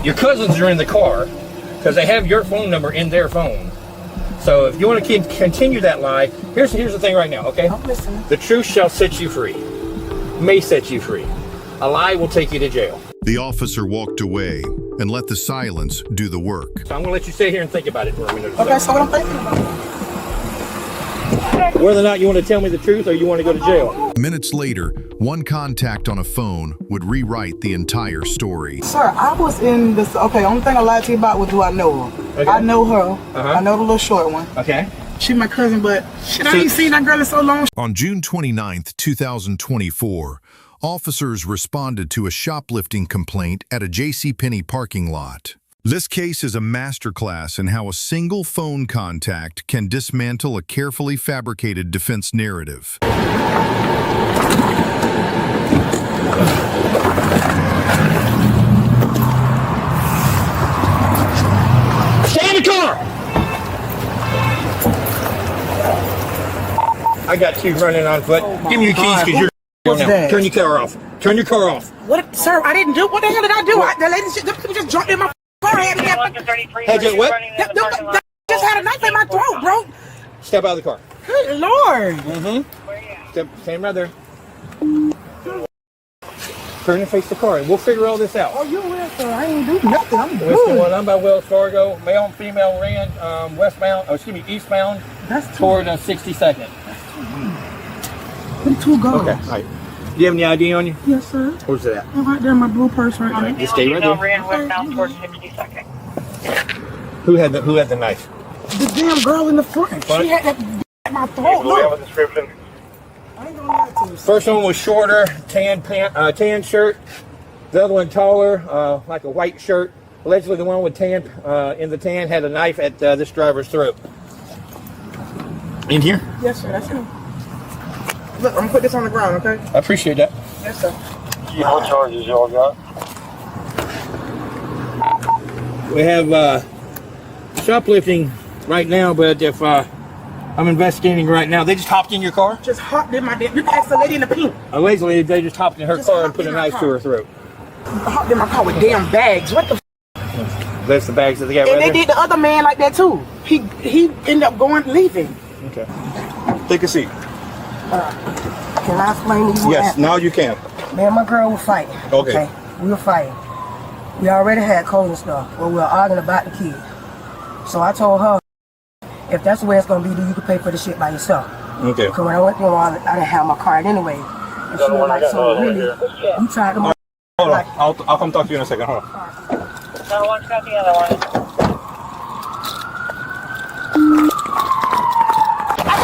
Your cousins are in the car because they have your phone number in their phone. So if you want to continue that lie, here's the thing right now, okay? The truth shall set you free. May set you free. A lie will take you to jail. The officer walked away and let the silence do the work. So I'm going to let you sit here and think about it for a minute. Okay, so what I'm thinking about. Whether or not you want to tell me the truth or you want to go to jail. Minutes later, one contact on a phone would rewrite the entire story. Sir, I was in this. Okay, only thing I lied to you about was do I know her. Okay. I know her. I know the little short one. Okay. She's my cousin, but shit, I ain't seen that girl in so long. On June 29th, 2024, officers responded to a shoplifting complaint at a JC Penney parking lot. This case is a masterclass in how a single phone contact can dismantle a carefully fabricated defense narrative. Stay in the car! I got two running on foot. Give me your keys because you're now. Turn your car off. Turn your car off. What, sir? I didn't do. What the hell did I do? The lady, them people just jumped in my car. Had me what? Just had a knife in my throat, bro. Step out of the car. Good Lord. Stand right there. Turn and face the car, and we'll figure all this out. Oh, you will, sir. I ain't do nothing. I'm good. I'm by Wells Fargo. Male and female ran eastbound. That's toward 62nd. Them two go. Okay, all right. Do you have any ID on you? Yes, sir. Where's that? I'm right there in my blue purse right now. Just stay right there. Ran westbound towards 62nd. Who had the knife? The damn girl in the front. She had that at my throat. Look. Have a description. I ain't gonna lie to you. First one was shorter, tan shirt. The other one taller, like a white shirt. Allegedly, the one with tan in the tan had a knife at this driver's throat. In here? Yes, sir. That's him. Look, I'm gonna put this on the ground, okay? I appreciate that. Yes, sir. What charges y'all got? We have shoplifting right now, but if I'm investigating right now, they just hopped in your car? Just hopped in my damn. You can ask the lady in the pink. Allegedly, they just hopped in her car and put a knife to her throat. Hopped in my car with damn bags. What the? That's the bags that they got. And right they there? did the other man like that too. He ended up leaving. Okay. Take a seat. Can I explain to you? Yes, now you can. Me and my girl were fighting. Okay. We were fighting. We already had cold and stuff. Well, we were arguing about the kid. So I told her, if that's the way it's gonna be, then you can pay for the shit by yourself. Okay. Because when I went through, I didn't have my card anyway. And she was like, so really, you tried to. Hold on. I'll come talk to you in a second. Hold on. No one's got the other one.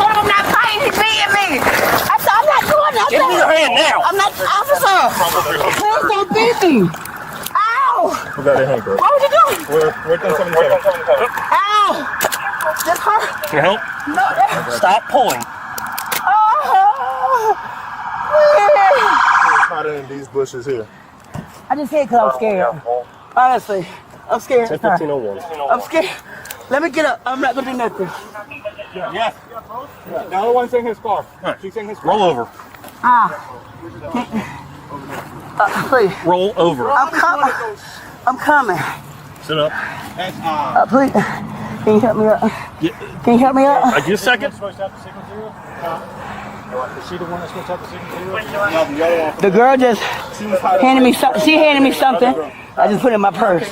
I'm not fighting, he's beating me. I said, I'm not doing nothing. Give me your hand now. I'm not, officer. Please don't beat me. Ow. Who got their hand, girl? What was you doing? We're 1077. Ow. Just hurt. Can I help? No. Stop pulling. Oh. Caught in these bushes here. I just hit because I'm scared. Honestly, I'm scared. 10-15-01. I'm scared. Let me get up. I'm not going to do nothing. Yes. The other one's in his car. She's in his car. Roll over. Please. Roll over. I'm coming. I'm coming. Sit up. Please. Can you help me up? Can you help me up? Just a second. Is she the one that's supposed to have the signature? The girl just handed me something. She handed me something. I just put it in my purse.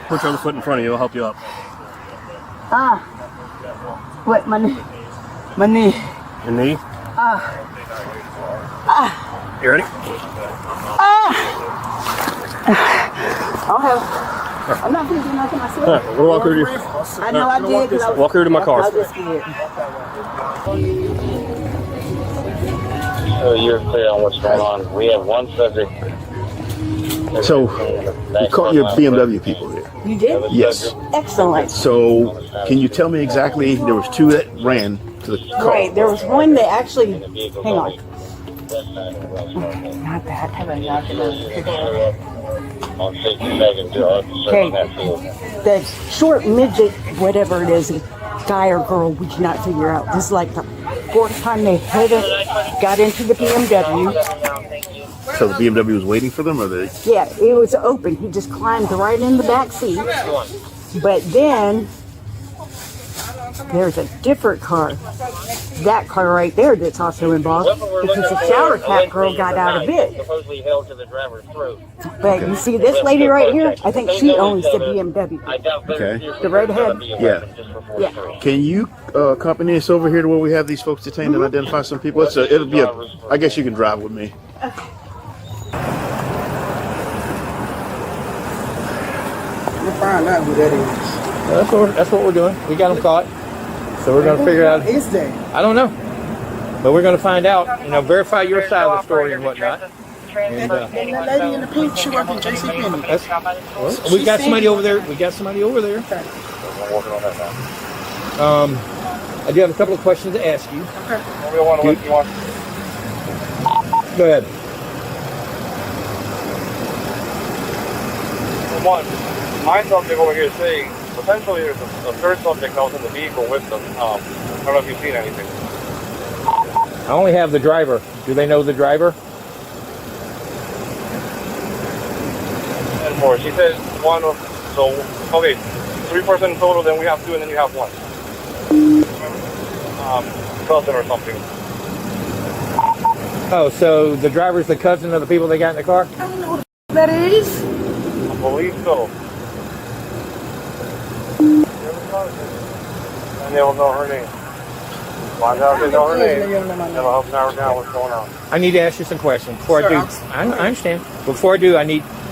Put your other foot in front of you. I'll help you up. What? My knee. My knee. Your knee. You ready? I'm not going to do nothing myself. We'll walk over to you. I know I did. Walk over to my car. I was just scared. You're clear on what's going on. We have one subject. So, you caught your BMW people here? You did? Yes. Excellent. So, can you tell me exactly, there was two that ran to the car? Right. There was one that actually, hang on. Not that. Have I knocked it On 62nd, Okay. The short midget, whatever it is, guy or girl, we cannot figure out. This is like the fourth time they got into the BMW. So the BMW was waiting for them, or they? Yeah, it was open. He just climbed right in the back seat. But then there's a different car. That car right there that's also involved because the shower cap girl got out of it. Supposedly held to the driver's throat. But you see this lady right here? I think she owns the BMW. Okay. The redhead? Yeah. Yeah. Can you accompany us over here to where we have these folks detained and identify some people? It'll be a. I guess you can drive with me. We'll find out who that is. That's what we're doing. We got them caught. So we're going to figure out. Is that? I don't know. But we're going to find out, verify your side of the story and whatnot. And the lady in the pink, she worked in JC Penney. We got somebody over there. I do have a couple of questions to ask you. Okay. Go ahead. One, my subject over here is saying potentially there's a third subject that was in the vehicle with them. I don't know if you've seen anything. I only have the driver. Do they know the driver? And more. She said one of, so, okay, 3% total, then we have 2, and then you have 1. Cousin or something. Oh, so the driver's the cousin of the people they got in the car? I don't know who that is. I believe so. And they'll know her name. Find out if they know her name. That'll help narrow down what's going on. I need to ask you some questions. Before I do, I understand. Before I do,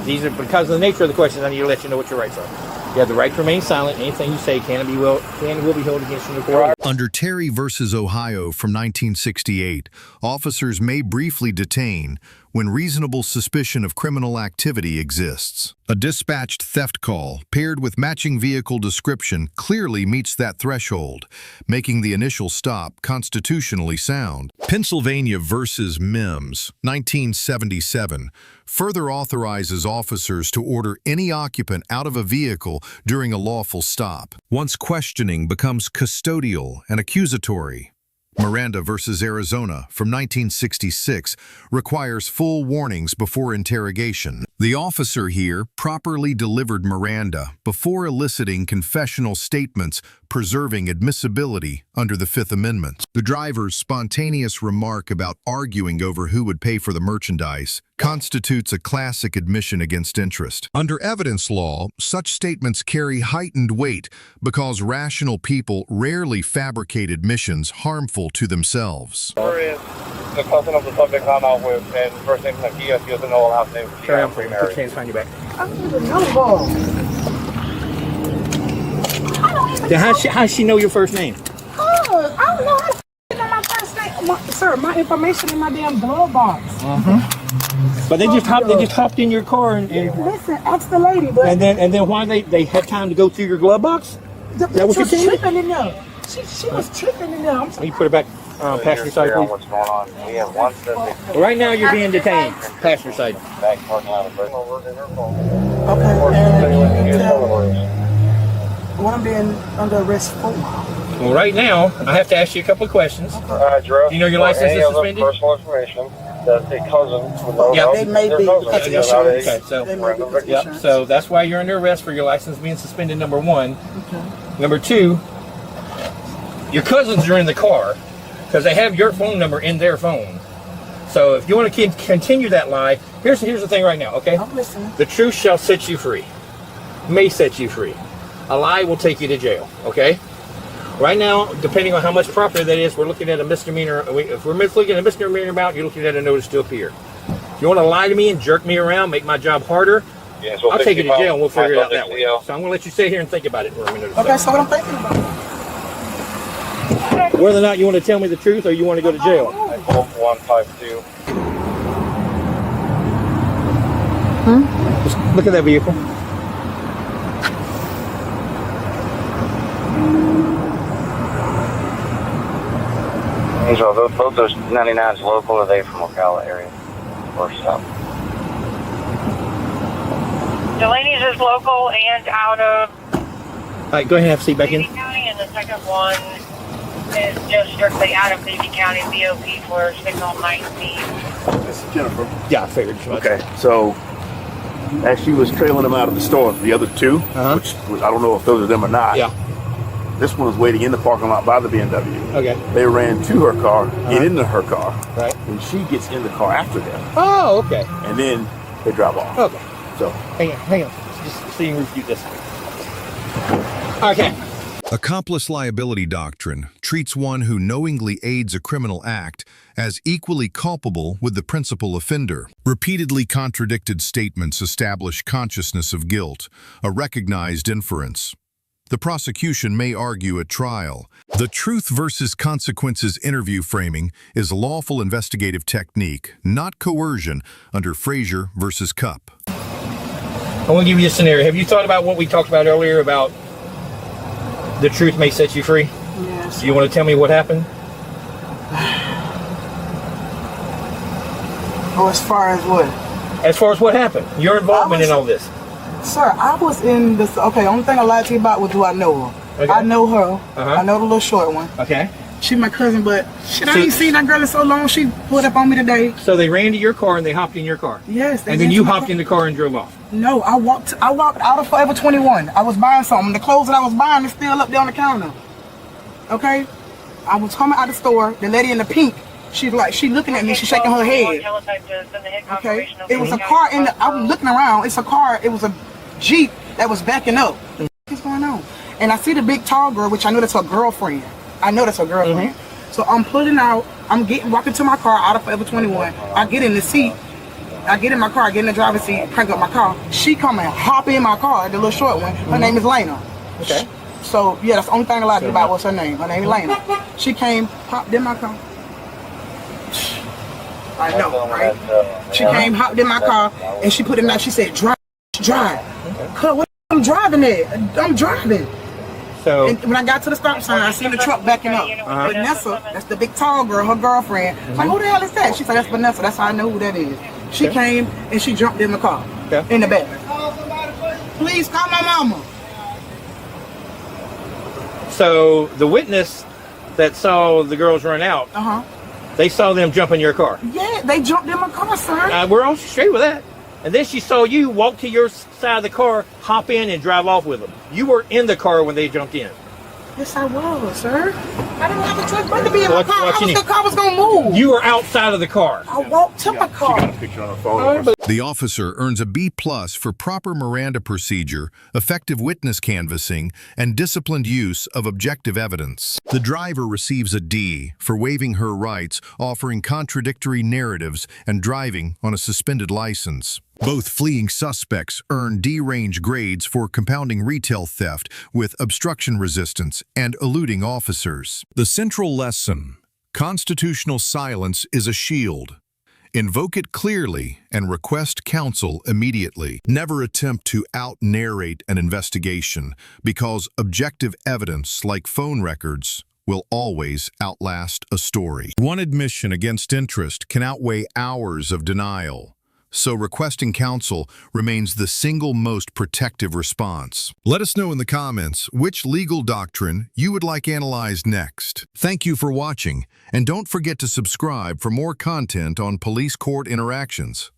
these are because of the nature of the questions, I need to let you know what your rights are. You have the right to remain silent. Anything you say can and will be held against you in the court. Under Terry versus Ohio from 1968, officers may briefly detain when reasonable suspicion of criminal activity exists. A dispatched theft call paired with matching vehicle description clearly meets that threshold, making the initial stop constitutionally sound. Pennsylvania versus Mims, 1977, further authorizes officers to order any occupant out of a vehicle during a lawful stop. Once questioning becomes custodial and accusatory. Miranda versus Arizona from 1966 requires full warnings before interrogation. The officer here properly delivered Miranda before eliciting confessional statements, preserving admissibility under the Fifth Amendment. The driver's spontaneous remark about arguing over who would pay for the merchandise constitutes a classic admission against interest. Under evidence law, such statements carry heightened weight because rational people rarely fabricate admissions harmful to themselves. There is the cousin of the subject I'm out with, and first name is Nakia. She doesn't know her last name. She's not Put your hands behind your back. I don't even know her. Then how does she know your first name? Oh, I don't know how to know my first name. Sir, my information in my damn glove box. But they just hopped in your car and Listen, ask the lady, but and then why they had time to go through your glove box? the that what bitch was you're saying? tripping in there. She was tripping in there. I'm Can you put it back passenger side, Figure out please? what's going on. We have one subject Well, right now you're being detained, passenger side. back parking lot of over in her phone. Okay, Or and she's you tell words. what I'm being under arrest for. Well, right now I have to ask you a couple of questions. Address. You know your or license any is other suspended? Personal information that a cousin would know Yeah. about. They may Their be cousin. because of It's not a- insurance. Okay, so They may be because of yep. insurance. So that's why you're under arrest for your license being suspended. Number one. Okay. Number two. Your cousins are in the car because they have your phone number in their phone. So if you want to continue that lie, here's the thing right now, okay? I'm listening. The truth shall set you free. May set you free. A lie will take you to jail, okay? Right now, depending on how much property that is, we're looking at a misdemeanor. If we're looking at a misdemeanor amount, you're looking at a notice to appear. If you want to lie to me and jerk me around, make my job harder, Yeah, so I'll take you to jail and we'll figure it out that way. Yeah. So I'm going to let you sit here and think about it for a minute or so. Okay, so what I'm thinking about. Whether or not you want to tell me the truth or you want to go to jail. 152. Just look at that vehicle. Angel, both those 99s local, or are they from Ocala area or stuff? Delaney's is local and out of All right, go ahead and have a seat back in. County, and the second one is just strictly out of Levy County BOP for signal 19. This is Jennifer. Yeah, I figured. Okay, so as she was trailing them out of the store, the other two, which I don't know if those are them or not. Yeah. This one was waiting in the parking lot by the BMW. Okay. They ran to her car, get into her car, Right. and she gets in the car after them, Oh, okay. and then they drive off. Okay. So Hang on. Just seeing refute this. Okay. Accomplice liability doctrine treats one who knowingly aids a criminal act as equally culpable with the principal offender. Repeatedly contradicted statements establish consciousness of guilt, a recognized inference. The prosecution may argue at trial. The truth versus consequences interview framing is lawful investigative technique, not coercion, under Frazier versus Cupp. I want to give you a scenario. Have you thought about what we talked about earlier about the truth may set you free? Yes. Do you want to tell me what happened? Oh, as far as what? As far as what happened, your involvement in all this. Sir, I was in this. Okay, only thing I lied to you about was do I know her? Okay. I know her. Uh-huh. I know the little short one. Okay. She my cousin, but shit, I So- ain't seen that girl in so long. She pulled up on me today. So they ran to your car and they hopped in your car. Yes. And then you hopped in the car and drove off. No, I walked out of Forever 21. I was buying something. The clothes that I was buying is still up there on the counter. Okay? I was coming out of the store. The lady in the pink, she looking at me. She's shaking her head. Okay? It was a car in the. I was looking around. It's a car. It was a Jeep that was backing up. What's going on? And I see the big tall girl, which I know that's her girlfriend. I know that's her girlfriend. So I'm pulling out. I'm walking to my car out of Forever 21. I get in the seat. I get in my car. I get in the driver's seat. Crank up my car. She come and hop in my car. The little short one. Her name is Lena. Okay. So yeah, that's the only thing I lied to you about was her name. Her name is Lena. She came, hopped in my car. I know, right? She came, hopped in my car, and she put it in. She said, "Drive, drive." Cause what I'm driving at? I'm driving. So And when I got to the stop sign, I seen the truck backing up. Vanessa, that's the big tall girl, her girlfriend. I'm like, who the hell is that? She said, that's Vanessa. That's how I know who that is. She came and she jumped in the car, in the back. Please call my mama. So the witness that saw the girls run out, they saw them jump in your car. Yeah, they jumped in my car, sir. We're all straight with that. And then she saw you walk to your side of the car, hop in, and drive off with them. You were in the car when they jumped in. Yes, I was, sir. I didn't have a choice but to be in my What car. you need? The car was going to move. You were outside of the car. I walked to my she car. got a picture on her phone. The officer earns a B+ for proper Miranda procedure, effective witness canvassing, and disciplined use of objective evidence. The driver receives a D for waiving her rights, offering contradictory narratives, and driving on a suspended license. Both fleeing suspects earn D-range grades for compounding retail theft with obstruction resistance and eluding officers. The central lesson: constitutional silence is a shield. Invoke it clearly and request counsel immediately. Never attempt to out-narrate an investigation because objective evidence like phone records will always outlast a story. One admission against interest can outweigh hours of denial. So requesting counsel remains the single most protective response. Let us know in the comments which legal doctrine you would like analyzed next. Thank you for watching, and don't forget to subscribe for more content on police court interactions.